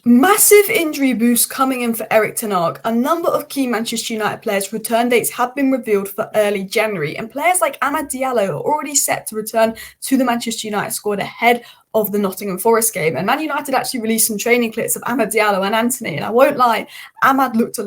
Massive injury boost coming in for Erik ten Hag. A number of key Manchester United players' return dates have been revealed for early January, and players like Diallo are already set to return to the Manchester United squad ahead of the Nottingham Forest game. And Man United actually released some training clips of Diallo and Anthony, and I won't lie, Amad looked a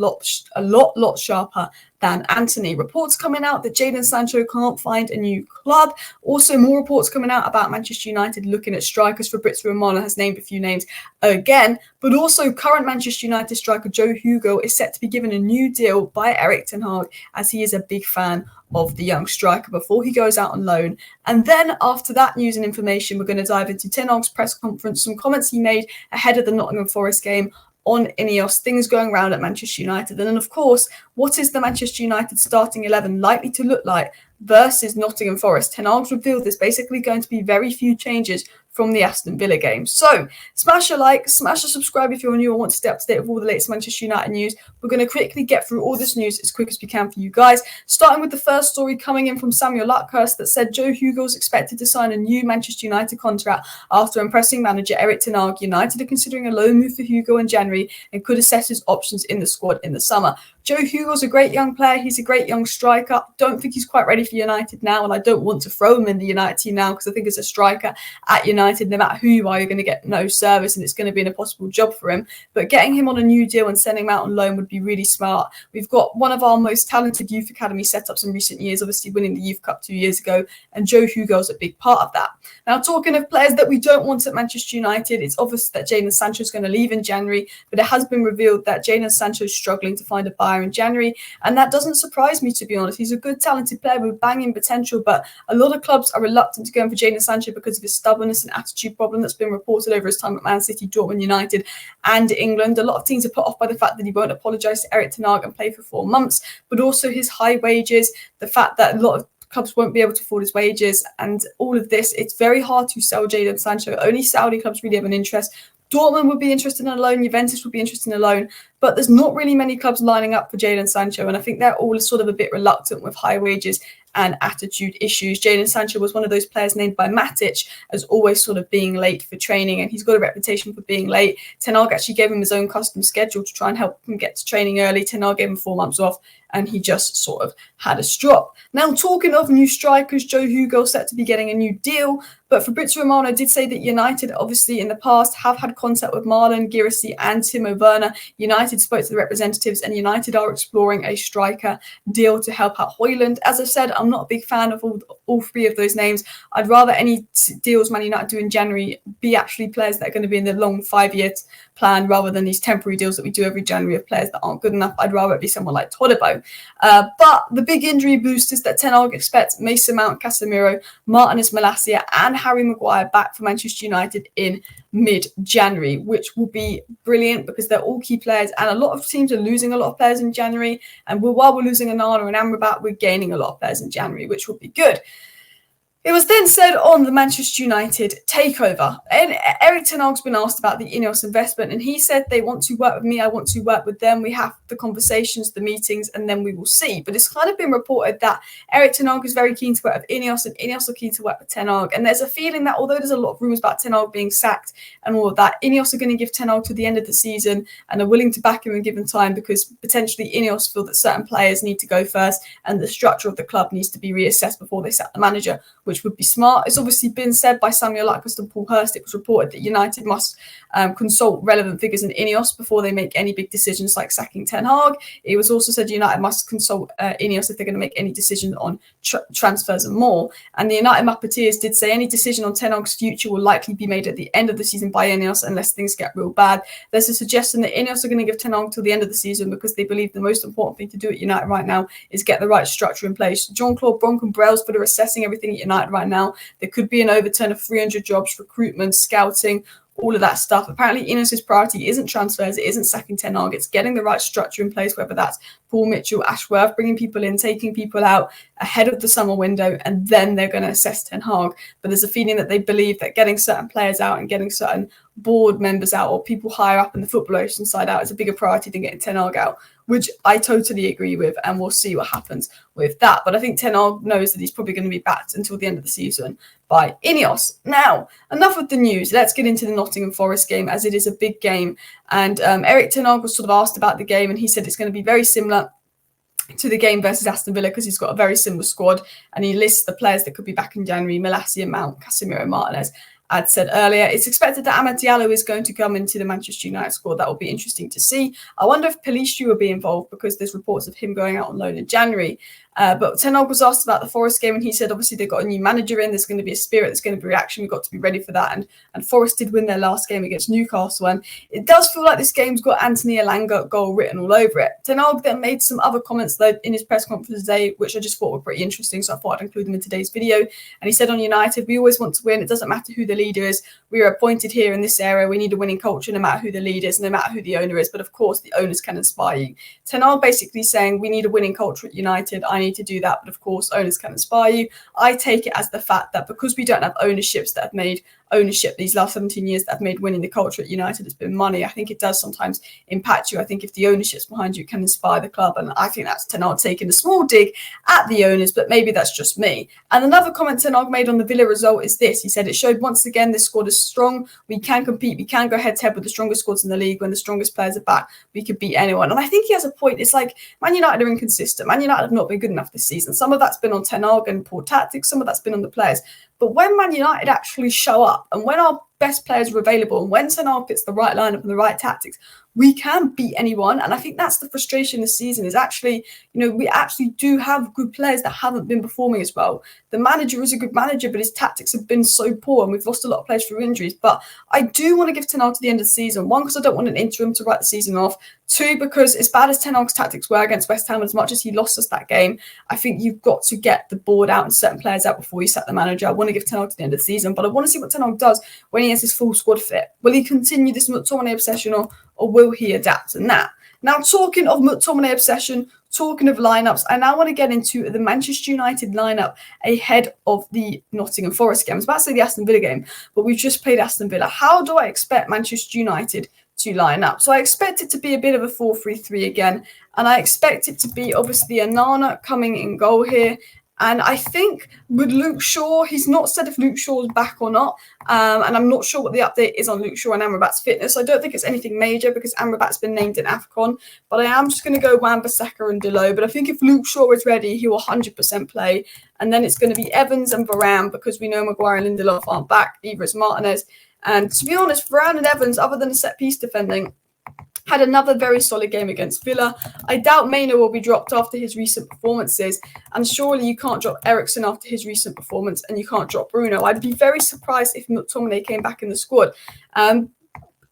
lot sharper than Anthony. Reports coming out that Jadon Sancho can't find a new club. Also, more reports coming out about Manchester United looking at strikers. Fabrizio Romano has named a few names again, but also current Manchester United striker Joe Hugo is set to be given a new deal by Erik ten Hag, as he is a big fan of the young striker before he goes out on loan. And then after that news and information, we're going to dive into ten Hag's press conference, some comments he made ahead of the Nottingham Forest game on INEOS, things going around at Manchester United. And then, of course, what is the Manchester United starting 11 likely to look like versus Nottingham Forest? Ten Hag's revealed there's basically going to be very few changes from the Aston Villa game. So smash a like, smash a subscribe if you're new or want to stay up to date with all the latest Manchester United news. We're going to quickly get through all this news as quick as we can for you guys. Starting with the first story coming in from Samuel Luckhurst that said Joe Hugo is expected to sign a new Manchester United contract after impressing manager Erik ten Hag. United are considering a loan move for Hugo in January and could assess his options in the squad in the summer. Joe Hugo's a great young player. He's a great young striker. Don't think he's quite ready for United now, and I don't want to throw him in the United team now because I think as a striker at United, no matter who you are, you're going to get no service and it's going to be an impossible job for him. But getting him on a new deal and sending him out on loan would be really smart. We've got one of our most talented youth academy setups in recent years, obviously winning the Youth Cup 2 years ago, and Joe Hugo's a big part of that. Now, talking of players that we don't want at Manchester United, it's obvious that Jadon Sancho is going to leave in January, but it has been revealed that Jadon Sancho is struggling to find a buyer in January, and that doesn't surprise me, to be honest. He's a good, talented player with banging potential, but a lot of clubs are reluctant to go in for Jadon Sancho because of his stubbornness and attitude problem that's been reported over his time at Man City, Dortmund, United, and England. A lot of teams are put off by the fact that he won't apologise to Erik ten Hag and play for 4 months, but also his high wages, the fact that a lot of clubs won't be able to afford his wages, and all of this. It's very hard to sell Jadon Sancho. Only Saudi clubs really have an interest. Dortmund would be interested in a loan, Juventus would be interested in a loan, but there's not really many clubs lining up for Jadon Sancho, and I think they're all sort of a bit reluctant with high wages and attitude issues. Jadon Sancho was one of those players named by Matic as always sort of being late for training, and he's got a reputation for being late. Ten Hag actually gave him his own custom schedule to try and help him get to training early. Ten Hag gave him 4 months off, and he just sort of had a strop. Now, talking of new strikers, Joe Hugo set to be getting a new deal, but Fabrizio Romano did say that United, obviously in the past, have had contact with Marlon Girassi and Timo Werner. United spoke to the representatives, and United are exploring a striker deal to help out Højlund. As I said, I'm not a big fan of all three of those names. I'd rather any deals Man United do in January be actually players that are going to be in the long 5-year plan rather than these temporary deals that we do every January of players that aren't good enough. I'd rather it be someone like Todibo. But the big injury boost is that Ten Hag expects Mason Mount, Casemiro, Martinez, Malacia and Harry Maguire back for Manchester United in mid-January, which will be brilliant because they're all key players, and a lot of teams are losing a lot of players in January, and while we're losing Onana and Amrabat, we're gaining a lot of players in January, which will be good. It was then said on the Manchester United takeover, and Erik ten Hag's been asked about the INEOS investment, and he said they want to work with me, I want to work with them, we have the conversations, the meetings, and then we will see. But it's kind of been reported that Erik ten Hag is very keen to work with INEOS, and INEOS are keen to work with Ten Hag. And there's a feeling that although there's a lot of rumours about Ten Hag being sacked and all of that, INEOS are going to give Ten Hag to the end of the season and are willing to back him and give him time because potentially INEOS feel that certain players need to go first and the structure of the club needs to be reassessed before they sack the manager, which would be smart. It's obviously been said by Samuel Luckhurst and Paul Hurst. It was reported that United must consult relevant figures in INEOS before they make any big decisions like sacking Ten Hag. It was also said United must consult INEOS if they're going to make any decisions on transfers and more. And the United Marketeers did say any decision on Ten Hag's future will likely be made at the end of the season by INEOS unless things get real bad. There's a suggestion that INEOS are going to give Ten Hag till the end of the season because they believe the most important thing to do at United right now is get the right structure in place. Jean-Claude Bronk and Brailsford are assessing everything at United right now. There could be an overturn of 300 jobs, recruitment, scouting, all of that stuff. Apparently, INEOS' priority isn't transfers, it isn't sacking Ten Hag, it's getting the right structure in place, whether that's Paul Mitchell, Ashworth, bringing people in, taking people out ahead of the summer window, and then they're going to assess Ten Hag. But there's a feeling that they believe that getting certain players out and getting certain board members out or people higher up in the footballers side out is a bigger priority than getting Ten Hag out, which I totally agree with, and we'll see what happens with that. But I think Ten Hag knows that he's probably going to be backed until the end of the season by INEOS. Now, enough of the news. Let's get into the Nottingham Forest game, as it is a big game. And Erik Ten Hag was sort of asked about the game, and he said it's going to be very similar to the game versus Aston Villa because he's got a very similar squad, and he lists the players that could be back in January: Malacia, Mount, Casemiro, Martinez. I'd said earlier, it's expected that Amad Diallo is going to come into the Manchester United squad. That will be interesting to see. I wonder if Pelistri will be involved because there's reports of him going out on loan in January. But Ten Hag was asked about the Forest game, and he said, obviously, they've got a new manager in. There's going to be a spirit. There's going to be reaction. We've got to be ready for that. And Forest did win their last game against Newcastle. And it does feel like this game's got Anthony Elanga goal written all over it. Ten Hag then made some other comments, though, in his press conference today, which I just thought were pretty interesting. So I thought I'd include them in today's video. And he said on United, we always want to win. It doesn't matter who the leader is. We are appointed here in this area. We need a winning culture, no matter who the leader is, no matter who the owner is. But of course, the owners can inspire you. Ten Hag basically saying, we need a winning culture at United. I need to do that. But of course, owners can inspire you. I take it as the fact that because we don't have ownerships that have made ownership these last 17 years that have made winning the culture at United, it's been money. I think it does sometimes impact you. I think if the ownership's behind you, it can inspire the club. And I think that's Ten Hag taking a small dig at the owners, but maybe that's just me. And another comment Ten Hag made on the Villa result is this. He said, it showed once again this squad is strong. We can compete. We can go head to head with the strongest squads in the league. When the strongest players are back, we could beat anyone. And I think he has a point. It's like Man United are inconsistent. Man United have not been good enough this season. Some of that's been on Ten Hag and poor tactics. Some of that's been on the players. But when Man United actually show up and when our best players are available and when Ten Hag fits the right lineup and the right tactics, we can beat anyone. And I think that's the frustration this season is actually, we actually do have good players that haven't been performing as well. The manager is a good manager, but his tactics have been so poor and we've lost a lot of players through injuries. But I do want to give Ten Hag to the end of the season. One, because I don't want an interim to write the season off. Two, because as bad as Ten Hag's tactics were against West Ham, as much as he lost us that game, I think you've got to get the board out and certain players out before you set the manager. I want to give Ten Hag to the end of the season, but I want to see what Ten Hag does when he has his full squad fit. Will he continue this McTominay obsession or will he adapt? And that. Now, talking of McTominay obsession, talking of lineups, I now want to get into the Manchester United lineup ahead of the Nottingham Forest game. I was about to say the Aston Villa game, but we've just played Aston Villa. How do I expect Manchester United to line up? So I expect it to be a bit of a 4-3-3 again, and I expect it to be obviously Onana coming in goal here. And I think with Luke Shaw, he's not said if Luke Shaw's back or not. And I'm not sure what the update is on Luke Shaw and Amrabat's fitness. I don't think it's anything major because Amrabat's been named in AFCON. But I am just going to go Wan-Bissaka and Diallo. But I think if Luke Shaw is ready, he will 100% play. And then it's going to be Evans and Varane because we know Maguire and Lindelof aren't back. Either is Martinez. And to be honest, Varane and Evans, other than the set-piece defending, had another very solid game against Villa. I doubt Maino will be dropped after his recent performances. And surely you can't drop Eriksen after his recent performance and you can't drop Bruno. I'd be very surprised if McTominay came back in the squad.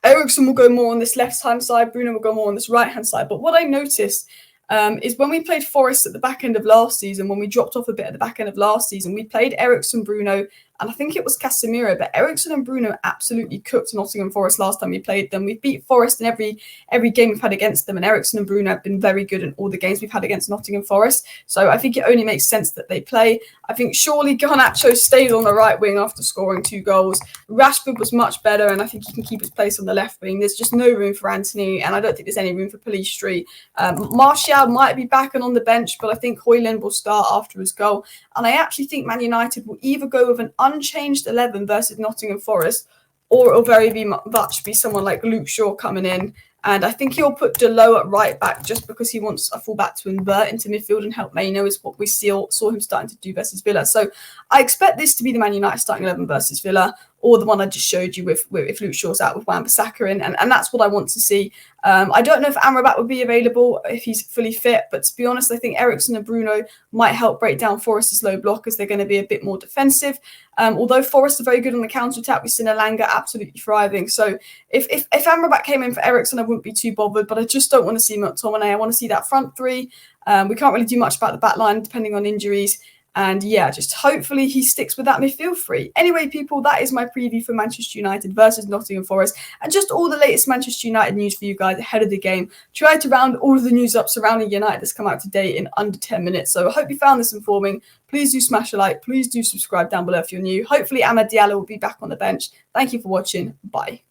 Eriksen will go more on this left-hand side. Bruno will go more on this right-hand side. But what I noticed is when we played Forest at the back end of last season, when we dropped off a bit at the back end of last season, we played Eriksen, Bruno, and I think it was Casemiro, but Eriksen and Bruno absolutely cooked Nottingham Forest last time we played them. We beat Forest in every game we've had against them, and Eriksen and Bruno have been very good in all the games we've had against Nottingham Forest. So I think it only makes sense that they play. I think surely Garnacho stayed on the right wing after scoring 2 goals. Rashford was much better, and I think he can keep his place on the left wing. There's just no room for Anthony, and I don't think there's any room for Pelistri. Martial might be back and on the bench, but I think Højlund will start after his goal. And I actually think Man United will either go with an unchanged 11 versus Nottingham Forest, or it'll very much be someone like Luke Shaw coming in. And I think he'll put Diallo at right back just because he wants a full back to invert into midfield and help Maino, is what we saw him starting to do versus Villa. So I expect this to be the Man United starting 11 versus Villa, or the one I just showed you with if Luke Shaw's out with Wan-Bissaka in. And that's what I want to see. I don't know if Amrabat would be available if he's fully fit, but to be honest, I think Eriksen and Bruno might help break down Forest's low block as they're going to be a bit more defensive. Although Forest are very good on the counter-attack, we've seen Elanga absolutely thriving. So if Amrabat came in for Eriksen, I wouldn't be too bothered, but I just don't want to see McTominay. I want to see that front three. We can't really do much about the back line depending on injuries. And yeah, just hopefully he sticks with that midfield three. Anyway, people, that is my preview for Manchester United versus Nottingham Forest. And just all the latest Manchester United news for you guys ahead of the game. Tried to round all of the news up surrounding United that's come out today in under 10 minutes. So I hope you found this informing. Please do smash a like. Please do subscribe down below if you're new. Hopefully Amad Diallo will be back on the bench. Thank you for watching. Bye.